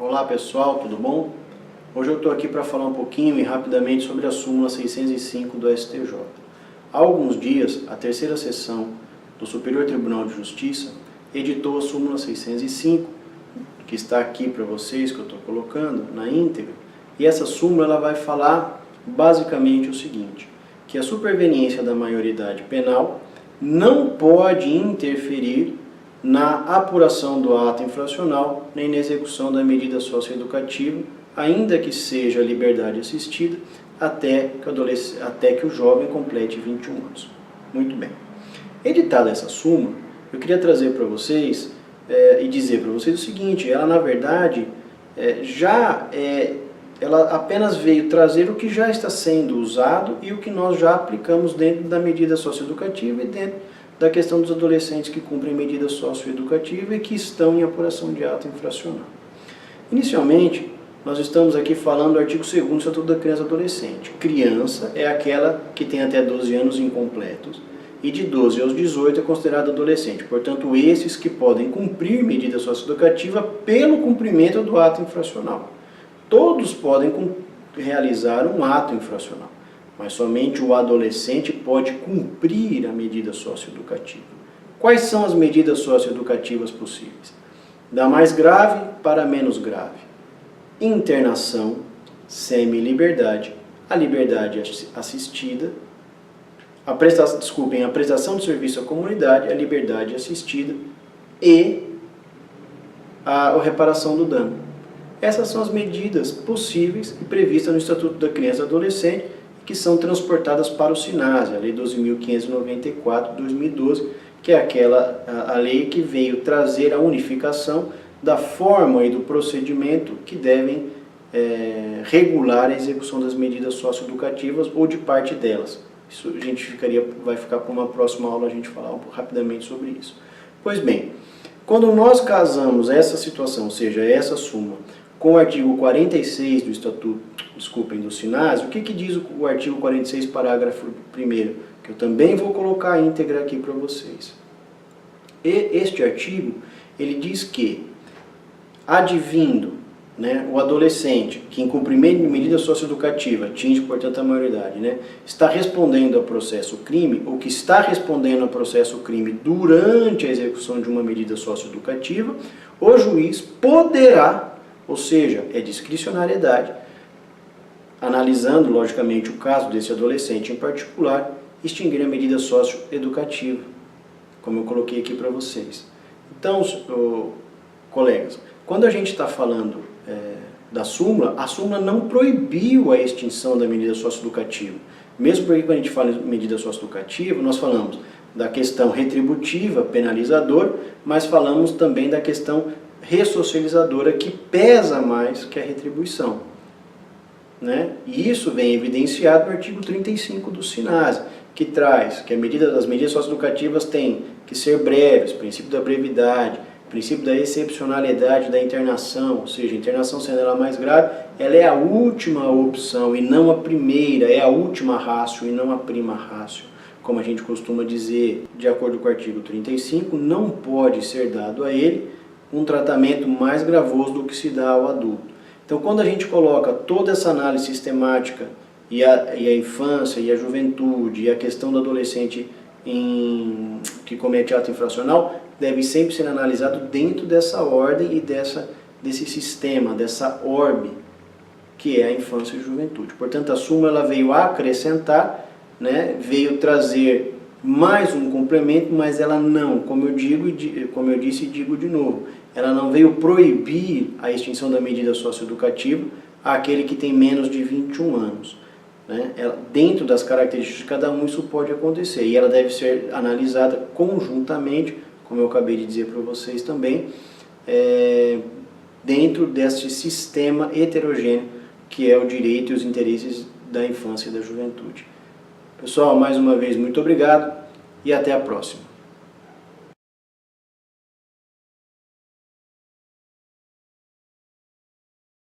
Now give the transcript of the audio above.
Olá pessoal, tudo bom? Hoje eu estou aqui para falar um pouquinho e rapidamente sobre a súmula 605 do STJ. Há alguns dias, a terceira sessão do Superior Tribunal de Justiça editou a súmula 605, que está aqui para vocês, que eu estou colocando na íntegra, e essa súmula ela vai falar basicamente o seguinte, que a superveniência da maioridade penal não pode interferir na apuração do ato infracional, nem na execução da medida socioeducativa, ainda que seja liberdade assistida, até que o jovem complete 21 anos. Muito bem. Editada essa súmula, eu queria trazer para vocês e dizer para vocês o seguinte, ela na verdade ela apenas veio trazer o que já está sendo usado e o que nós já aplicamos dentro da medida socioeducativa e dentro da questão dos adolescentes que cumprem medida socioeducativa e que estão em apuração de ato infracional. Inicialmente, nós estamos aqui falando do artigo 2º do Estatuto da Criança e Adolescente. Criança é aquela que tem até 12 anos incompletos e de 12 aos 18 é considerado adolescente. Portanto, esses que podem cumprir medida socioeducativa pelo cumprimento do ato infracional. Todos podem realizar um ato infracional, mas somente o adolescente pode cumprir a medida socioeducativa. Quais são as medidas socioeducativas possíveis? Da mais grave para a menos grave. Internação, semi-liberdade, a liberdade assistida, a prestação de serviço à comunidade, a liberdade assistida e a reparação do dano. Essas são as medidas possíveis e previstas no Estatuto da Criança e Adolescente, que são transportadas para o SINASE, a Lei 12.594 de 2012, que é a lei que veio trazer a unificação da forma e do procedimento que devem regular a execução das medidas socioeducativas ou de parte delas. Isso vai ficar para uma próxima aula a gente falar rapidamente sobre isso. Pois bem, quando nós casamos essa situação, ou seja, essa súmula, com o artigo 46 do Estatuto, do SINASE, o que diz o artigo 46, parágrafo 1º? Que eu também vou colocar a íntegra aqui para vocês. E este artigo, ele diz que, advindo o adolescente que em cumprimento de medida socioeducativa atinge, portanto, a maioridade, está respondendo ao processo crime, ou que está respondendo ao processo crime durante a execução de uma medida socioeducativa, o juiz poderá, ou seja, é discricionariedade, analisando, logicamente, o caso desse adolescente em particular, extinguir a medida socioeducativa, como eu coloquei aqui para vocês. Então, colegas, quando a gente está falando da súmula, a súmula não proibiu a extinção da medida socioeducativa. Mesmo porque quando a gente fala em medida socioeducativa, nós falamos da questão retributiva, penalizadora, mas falamos também da questão ressocializadora, que pesa mais que a retribuição. E isso vem evidenciado no artigo 35 do SINASE, que traz que as medidas socioeducativas têm que ser breves, princípio da brevidade, princípio da excepcionalidade da internação, ou seja, a internação sendo ela mais grave, ela é a última opção e não a primeira, é a última ratio e não a prima ratio. Como a gente costuma dizer, de acordo com o artigo 35, não pode ser dado a ele um tratamento mais gravoso do que se dá ao adulto. Então, quando a gente coloca toda essa análise sistemática e a infância e a juventude e a questão do adolescente que comete ato infracional, deve sempre ser analisado dentro dessa ordem e desse sistema, dessa orbe, que é a infância e a juventude. Portanto, a súmula ela veio acrescentar, veio trazer mais um complemento, mas ela não, como eu disse e digo de novo, ela não veio proibir a extinção da medida socioeducativa àquele que tem menos de 21 anos. Dentro das características de cada um, isso pode acontecer. E ela deve ser analisada conjuntamente, como eu acabei de dizer para vocês também, dentro desse sistema heterogêneo que é o direito e os interesses da infância e da juventude. Pessoal, mais uma vez, muito obrigado e até a próxima.